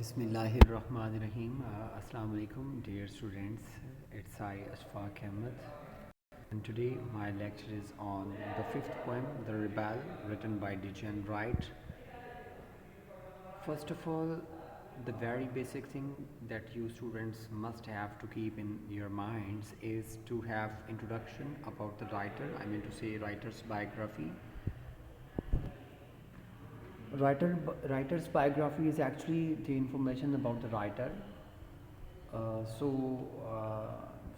Bismillahirrahmanirrahim. Assalamu alaikum, dear students. It's I, Ashfaq Ahmed, and today my lecture is on the fifth poem, The Rebel, written by D.J. Wright. First of all, the very basic thing that you students must have to keep in your minds is to have introduction about the writer. I mean to say writer's biography. Writer's biography is actually the information about the writer.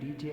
D.J.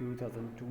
2002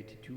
82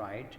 Wright.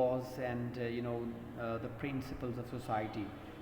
laws and the principles of society.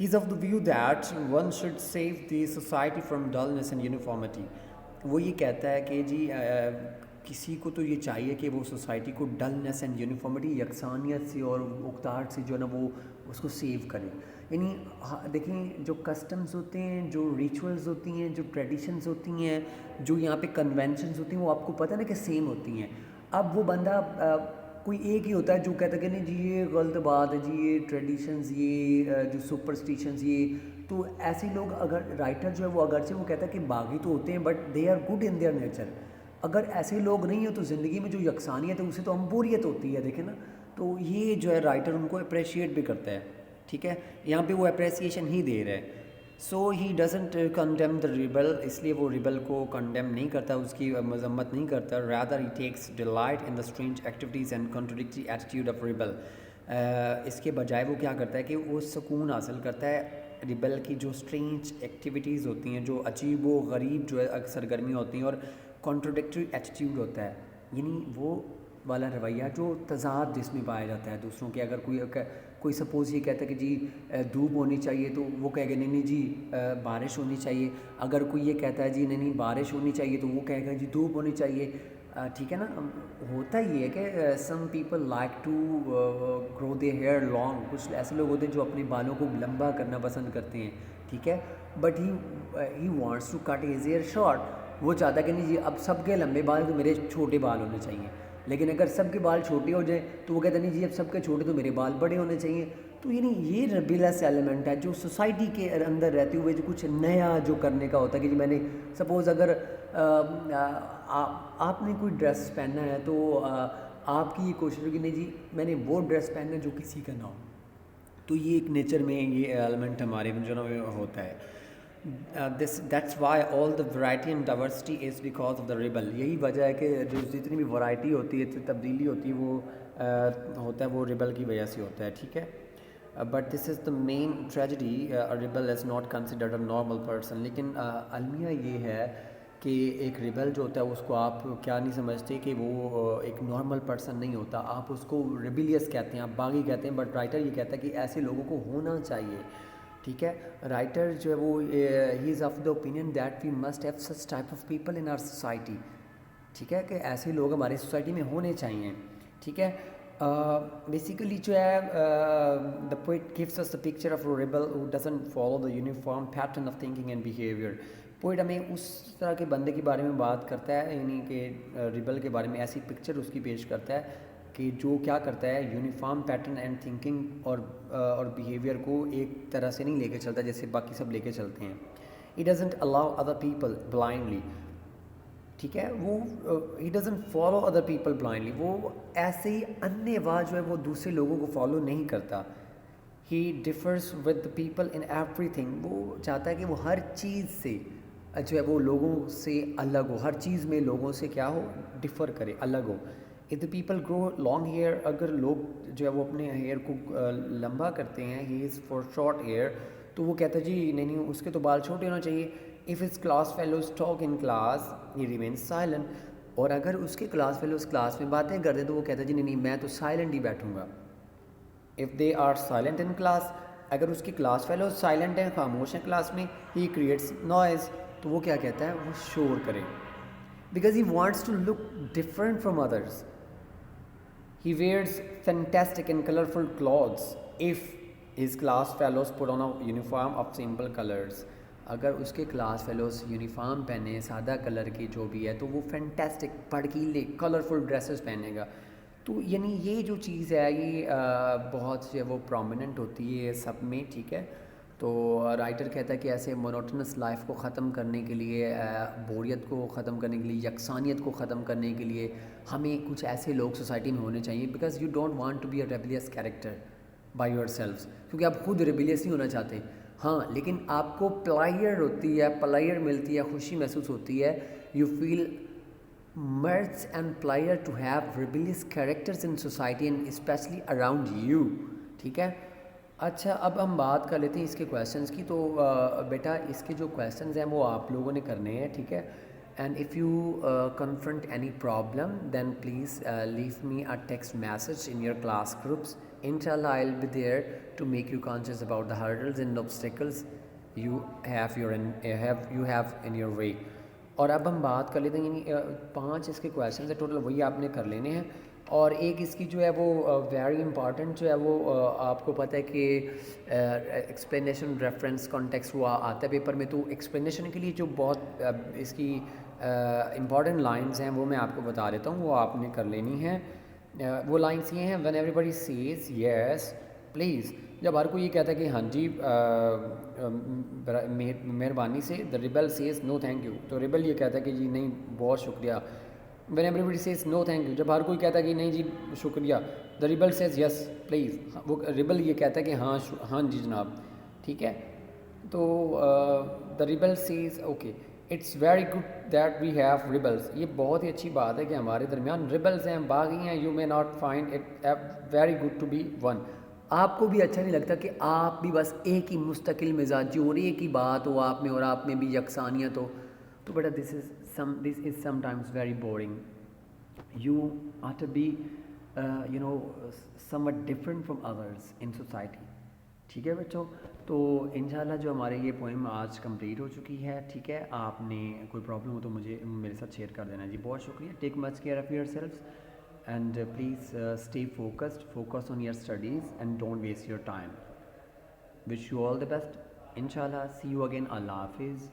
He is of the view that one should save the society from dullness and uniformity. وہ یہ کہتا ہے کہ جی کسی کو تو یہ چاہیے کہ وہ سوسائٹی کو ڈلنس اینڈ یونیفارمٹی یکسانیت سے اور اقدار سے جو ہے نا وہ اس کو سیو کرے. یعنی دیکھیں جو کسٹمز ہوتے ہیں, جو ریچولز ہوتی ہیں, جو ٹریڈیشنز ہوتی ہیں, جو یہاں پہ کنونشنز ہوتی ہیں, وہ آپ کو پتہ نا کہ سیم ہوتی ہیں. اب وہ بندہ کوئی ایک ہی ہوتا ہے جو کہتا ہے کہ نہیں جی یہ غلط بات ہے, جی یہ ٹریڈیشنز, یہ جو سپرسٹیشنز, یہ تو ایسے لوگ اگر رائٹر جو ہے وہ اگرچہ وہ کہتا ہے کہ باغی تو ہوتے ہیں but they are good in their nature. اگر ایسے لوگ نہیں ہیں تو زندگی میں جو یکسانیت ہے اسے تو ہم بوریت ہوتی ہے, دیکھیں نا. تو یہ جو ہے رائٹر ان کو اپریشیٹ بھی کرتا ہے, ٹھیک ہے, یہاں پہ وہ اپریسیشن ہی دے رہا ہے. So he doesn't condemn the rebel, اس لیے وہ ریبل کو کنڈیم نہیں کرتا, اس کی مذمت نہیں کرتا. Rather he takes delight in the strange activities and contradictory attitude of rebel. اس کے بجائے وہ کیا کرتا ہے کہ وہ سکون حاصل کرتا ہے ریبل کی جو اسٹرینج ایکٹیویٹیز ہوتی ہیں, جو عجیب و غریب جو ہے سرگرمیاں ہوتی ہیں, اور کنٹراڈکٹری ایٹیٹیوڈ ہوتا ہے, یعنی وہ والا رویہ جو تضاد جس میں پایا جاتا ہے دوسروں کے. اگر کوئی سپوز یہ کہتا ہے کہ جی دھوپ ہونی چاہیے تو وہ کہے گا نہیں نہیں جی بارش ہونی چاہیے. اگر کوئی یہ کہتا ہے جی نہیں نہیں بارش ہونی چاہیے تو وہ کہے گا جی دھوپ ہونی چاہیے. ٹھیک ہے نا. ہوتا یہ ہے کہ some people like to grow their hair long, کچھ ایسے لوگ ہوتے ہیں جو اپنے بالوں کو لمبا کرنا پسند کرتے ہیں, ٹھیک ہے, but he wants to cut his hair short. وہ چاہتا ہے کہ نہیں جی اب سب کے لمبے بال تو میرے چھوٹے بال ہونے چاہیے. لیکن اگر سب کے بال چھوٹے ہو جائیں تو وہ کہتا نہیں جی اب سب کے چھوٹے تو میرے بال بڑے ہونے چاہیے. تو یعنی یہ ریبیلس ایلیمنٹ ہے جو سوسائٹی کے اندر رہتے ہوئے جو کچھ نیا جو کرنے کا ہوتا ہے کہ جی میں نے سپوز اگر آپ نے کوئی ڈریس پہننا ہے تو آپ کی یہ کوشش ہوگی نہیں جی میں نے وہ ڈریس پہننا ہے جو کسی کا نہ ہو. تو یہ ایک نیچر میں یہ ایلیمنٹ ہمارے میں جو نا ہوتا ہے. That's why all the variety and diversity is because of the rebel. یہی وجہ ہے کہ جو جتنی بھی ورائٹی ہوتی ہے, تبدیلی ہوتی ہے, وہ ہوتا ہے وہ ریبل کی وجہ سے ہوتا ہے, ٹھیک ہے. But this is the main tragedy, rebel is not considered a normal person. لیکن المیہ یہ ہے کہ ایک ریبل جو ہوتا ہے اس کو آپ کیا نہیں سمجھتے کہ وہ ایک نارمل پرسن نہیں ہوتا, آپ اس کو ریبیلیس کہتے ہیں, آپ باغی کہتے ہیں. بٹ رائٹر یہ کہتا ہے کہ ایسے لوگوں کو ہونا چاہیے, ٹھیک ہے. رائٹر جو ہے وہ he is of the opinion that we must have such type of people in our society, ٹھیک ہے, کہ ایسے لوگ ہماری سوسائٹی میں ہونے چاہیے, ٹھیک ہے. بیسیکلی جو ہے the poet gives us the picture of rebel who doesn't follow the uniform pattern of thinking and behaviour. Poet ہمیں اس طرح کے بندے کے بارے میں بات کرتا ہے, یعنی کہ ریبل کے بارے میں ایسی پکچر اس کی پیش کرتا ہے کہ جو کیا کرتا ہے یونیفارم پیٹرن اینڈ تھنکنگ اور بیہیویئر کو ایک طرح سے نہیں لے کے چلتا جیسے باقی سب لے کے چلتے ہیں. He doesn't allow other people blindly, ٹھیک ہے. وہ he doesn't follow other people blindly, وہ ایسے ہی انے واہ جو ہے وہ دوسرے لوگوں کو فالو نہیں کرتا. He differs with the people in everything, وہ چاہتا ہے کہ وہ ہر چیز سے جو ہے وہ لوگوں سے الگ ہو, ہر چیز میں لوگوں سے کیا ہو, ڈفر کرے, الگ ہو. If the people grow long hair, اگر لوگ جو ہے وہ اپنے ہیئر کو لمبا کرتے ہیں, he is for short hair, تو وہ کہتا ہے جی نہیں اس کے تو بال چھوٹے ہونا چاہیے. If his class fellows talk in class, he remains silent, اور اگر اس کے کلاس فیلوز کلاس میں باتیں کرتے ہیں تو وہ کہتا ہے جی نہیں میں تو سائلنٹ ہی بیٹھوں گا. If they are silent in class, اگر اس کی کلاس فیلوز سائلنٹ ہیں, خاموش ہیں کلاس میں, he creates noise, تو وہ کیا کہتا ہے, وہ شور کرے. Because he wants to look different from others. He wears fantastic and colorful clothes if his class fellows put on a uniform of simple colors. اگر اس کے کلاس فیلوز یونیفارم پہنے سادہ کلر کی جو بھی ہے تو وہ فینٹیسٹک بھڑکیلے کلرفل ڈریسز پہنے گا. تو یعنی یہ جو چیز ہے یہ بہت جو ہے وہ پرومیننٹ ہوتی ہے سب میں, ٹھیک ہے. تو رائٹر کہتا ہے کہ ایسے مونوٹنس لائف کو ختم کرنے کے لیے, بوریت کو ختم کرنے کے لیے, یکسانیت کو ختم کرنے کے لیے ہمیں کچھ ایسے لوگ سوسائٹی میں ہونے چاہیے. Because you don't want to be a rebellious character by yourselves, کیونکہ آپ خود ریبیلیس نہیں ہونا چاہتے. ہاں لیکن آپ کو پلائر ہوتی ہے, پلائر ملتی ہے, خوشی محسوس ہوتی ہے. You feel mirth and pleasure to have rebellious characters in society and especially around you, ٹھیک ہے. اچھا اب ہم بات کر لیتے ہیں اس کے کویشچنس کی. تو بیٹا اس کے جو کویشچنز ہیں وہ آپ لوگوں نے کرنے ہیں, ٹھیک ہے. And if you confront any problem then please leave me a text message in your class groups Inshallah, I'll be there to make you conscious about the hurdles and obstacles you have in your way. اور اب ہم بات کر لیتے ہیں، یعنی 5 اس کے questions ہیں ٹوٹل، وہی آپ نے کر لینے ہیں. اور ایک اس کی جو ہے وہ ویری امپارٹنٹ جو ہے وہ آپ کو پتہ ہے کہ ایکسپلینیشن ریفرنس کانٹیکسٹ وہ آتا ہے پیپر میں. تو ایکسپلینیشن کے لیے جو بہت اس کی امپورٹنٹ لائنز ہیں وہ میں آپ کو بتا دیتا ہوں، وہ آپ نے کر لینی ہیں. وہ لائنس یہ ہیں: when everybody says yes please, جب ہر کوئی یہ کہتا ہے کہ ہاں جی مہربانی سے. The rebel says no thank you, تو ریبل یہ کہتا ہے کہ جی نہیں بہت شکریہ. When everybody says no thank you, جب ہر کوئی کہتا ہے کہ نہیں جی شکریہ. The rebel says yes please, وہ ریبل یہ کہتا ہے کہ ہاں جی جناب ٹھیک ہے. تو the rebel says okay it's very good that we have rebels. یہ بہت ہی اچھی بات ہے کہ ہمارے درمیان ریبلس ہیں، باغی ہیں. You may not find it very good to be one. آپ کو بھی اچھا نہیں لگتا کہ آپ بھی بس ایک ہی مستقل مزاجی اور ایک ہی بات ہو آپ میں اور آپ میں بھی یکسانیت ہو. تو بیٹا this is sometimes very boring. You are to be somewhat different from others in society. ٹھیک ہے بچوں، تو انشاءاللہ جو ہمارے یہ پوئم آج کمپلیٹ ہو چکی ہے. ٹھیک ہے، آپ نے کوئی پرابلم ہو تو مجھے میرے ساتھ شیئر کر دینا جی. بہت شکریہ. Take much care of yourselves and please stay focus on your studies and don't waste your time. Wish you all the best. انشاءاللہ سی یو اگین. اللہ حافظ.